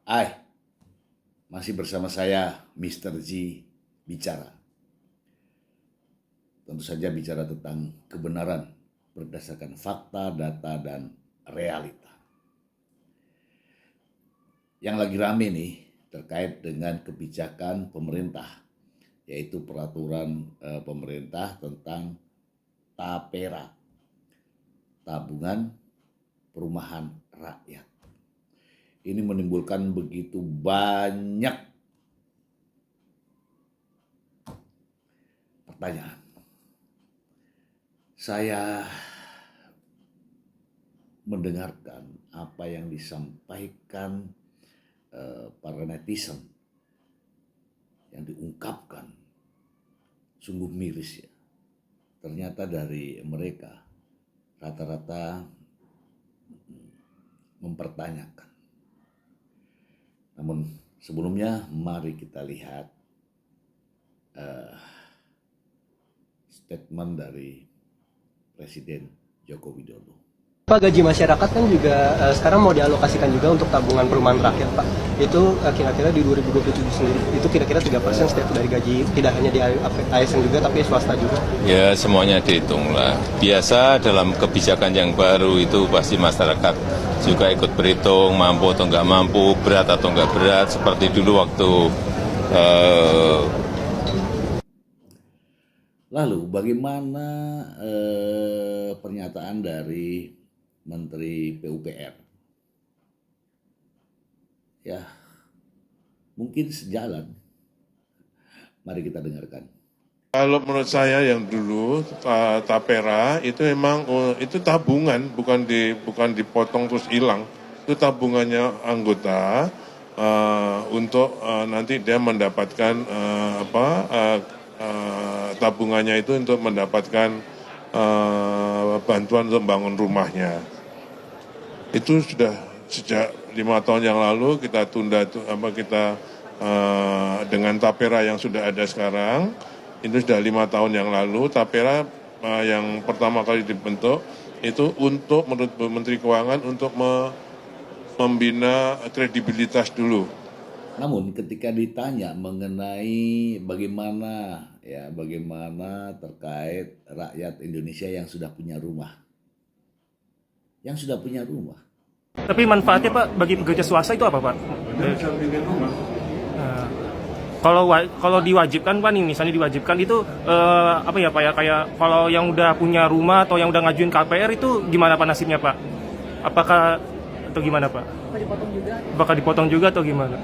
Hai, masih bersama saya Mr. G bicara. Tentu saja bicara tentang kebenaran berdasarkan fakta, data, dan realita. Yang lagi rame nih terkait dengan kebijakan pemerintah, yaitu peraturan pemerintah tentang TAPERA, Tabungan Perumahan Rakyat. Ini menimbulkan begitu banyak pertanyaan. Saya mendengarkan apa yang disampaikan para netizen yang diungkapkan, sungguh miris ya. Ternyata dari mereka rata-rata mempertanyakan. Namun sebelumnya mari kita lihat statement dari Presiden Joko Widodo. Pak, gaji masyarakat kan juga sekarang mau dialokasikan juga untuk tabungan perumahan rakyat, Pak. Itu kira-kira di 2027 sendiri, itu kira-kira 3% setiap dari gaji, tidak hanya di ASN juga, tapi swasta juga. Ya, semuanya dihitung lah. Biasa dalam kebijakan yang baru itu pasti masyarakat juga ikut berhitung, mampu atau nggak mampu, berat atau nggak berat, seperti dulu waktu Lalu bagaimana pernyataan dari Menteri PUPR? Ya, mungkin sejalan. Mari kita dengarkan. Kalau menurut saya yang dulu tapera itu memang itu tabungan, bukan dipotong terus hilang. Itu tabungannya anggota untuk nanti dia mendapatkan tabungannya itu untuk mendapatkan bantuan untuk membangun rumahnya. Itu sudah sejak 5 tahun yang lalu kita tunda dengan tapera yang sudah ada sekarang. Itu sudah 5 tahun yang lalu. Tapera yang pertama kali dibentuk itu untuk menurut Menteri Keuangan untuk membina kredibilitas dulu. Namun ketika ditanya mengenai bagaimana terkait rakyat Indonesia yang sudah punya rumah. Tapi manfaatnya Pak bagi pekerja swasta itu apa Pak? Kalau diwajibkan Pak nih, misalnya diwajibkan itu apa ya Pak ya, kayak kalau yang udah punya rumah atau yang udah ngajuin KPR itu gimana Pak nasibnya Pak? Apakah atau gimana Pak? Apakah dipotong juga atau gimana?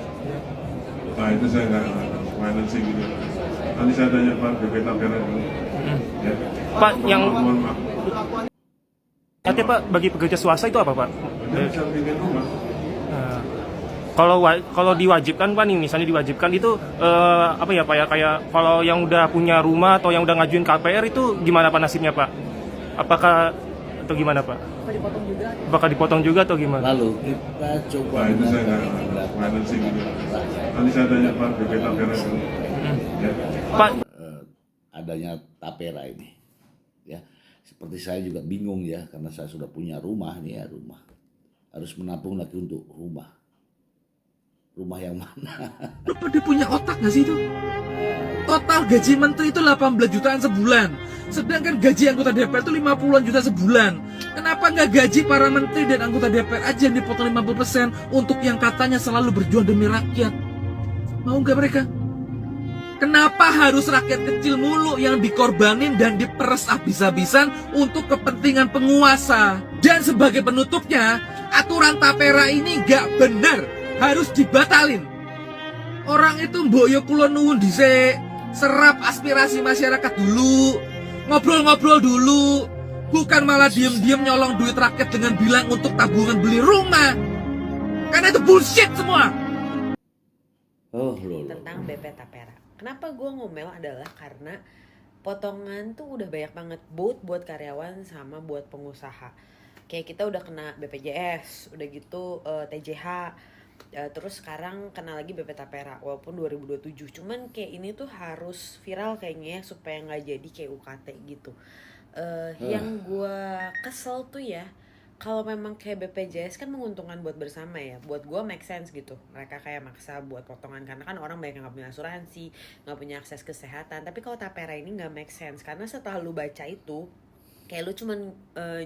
Nah itu saya nggak financing gitu. Nanti saya tanya Pak BP Tapera dulu. Ya. Pak yang Mohon maaf. artinya Pak bagi pekerja swasta itu apa Pak? Dia bisa bikin rumah. Kalau diwajibkan Pak nih, misalnya diwajibkan itu apa ya Pak ya, kayak kalau yang udah punya rumah atau yang udah ngajuin KPR itu gimana Pak nasibnya Pak? Apakah atau gimana Pak? Apakah dipotong juga atau gimana? Lalu kita coba Nah itu saya dengarkan nggak financing gitu. Nanti saya tanya Pak BP Tapera dulu. Ya. Pak, adanya tapera ini. Ya, seperti saya juga bingung ya, karena saya sudah punya rumah nih ya, rumah. Harus menabung lagi untuk rumah. Rumah yang mana? Lu pada punya otak gak sih itu? Total gaji menteri itu 18 jutaan sebulan. Sedangkan gaji anggota DPR itu 50-an juta sebulan. Kenapa nggak gaji para menteri dan anggota DPR aja yang dipotong 50% untuk yang katanya selalu berjuang demi rakyat? Mau nggak mereka? Kenapa harus rakyat kecil mulu yang dikorbanin dan diperes habis-habisan untuk kepentingan penguasa? Dan sebagai penutupnya, aturan tapera ini nggak benar, harus dibatalin. Orang itu mboyo kula nuwun dhisik, serap aspirasi masyarakat dulu, ngobrol-ngobrol dulu, bukan malah diem-diem nyolong duit rakyat dengan bilang untuk tabungan beli rumah. Karena itu bullshit semua. Tentang BP Tapera. Kenapa gue ngomel adalah karena potongan tuh udah banyak banget, both buat karyawan sama buat pengusaha. Kayak kita udah kena BPJS, udah gitu TJH, terus sekarang kena lagi BP Tapera walaupun 2027. Cuman kayak ini tuh harus viral kayaknya ya, supaya nggak jadi kayak UKT gitu. Yang gue kesel tuh ya, kalau memang kayak BPJS kan menguntungkan buat bersama ya, buat gue make sense gitu. Mereka kayak maksa buat potongan karena kan orang banyak yang nggak punya asuransi, nggak punya akses kesehatan. Tapi kalau Tapera ini nggak make sense karena setelah lu baca itu, kayak lu cuman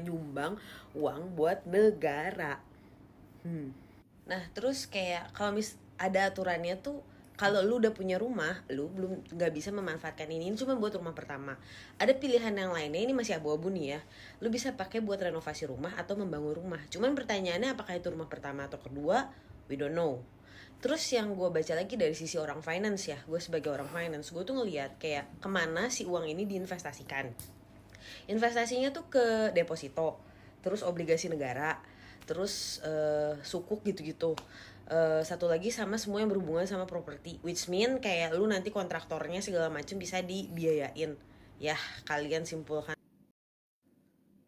nyumbang uang buat negara. Nah terus kayak kalau ada aturannya tuh, kalau lu udah punya rumah, lu belum nggak bisa memanfaatkan ini cuma buat rumah pertama. Ada pilihan yang lainnya, ini masih abu-abu nih ya. Lu bisa pakai buat renovasi rumah atau membangun rumah. Cuman pertanyaannya apakah itu rumah pertama atau kedua, we don't know. Terus yang gue baca lagi dari sisi orang finance ya, gue sebagai orang finance, gue tuh ngeliat kayak kemana si uang ini diinvestasikan. Investasinya tuh ke deposito, terus obligasi negara, terus sukuk gitu-gitu. Satu lagi sama semua yang berhubungan sama properti, which mean kayak lu nanti kontraktornya segala macam bisa dibiayain. Ya, kalian simpulkan.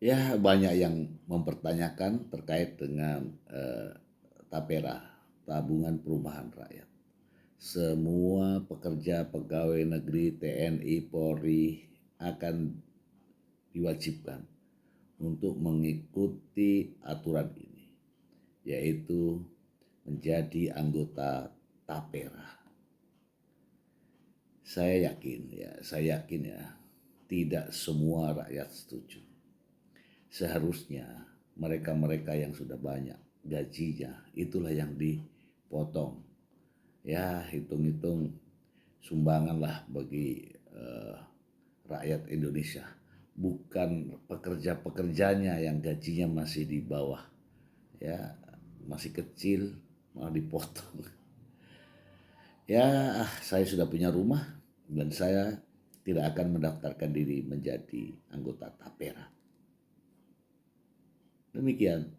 Ya, banyak yang mempertanyakan terkait dengan Tapera, tabungan perumahan rakyat. Semua pekerja pegawai negeri TNI Polri akan diwajibkan untuk mengikuti aturan ini, yaitu menjadi anggota Tapera. Saya yakin ya, tidak semua rakyat setuju. Seharusnya mereka-mereka yang sudah banyak gajinya, itulah yang dipotong. Ya, hitung-hitung sumbanganlah bagi rakyat Indonesia, bukan pekerja-pekerjanya yang gajinya masih di bawah, ya masih kecil malah dipotong. Ya, saya sudah punya rumah dan saya tidak akan mendaftarkan diri menjadi anggota Tapera. Demikian.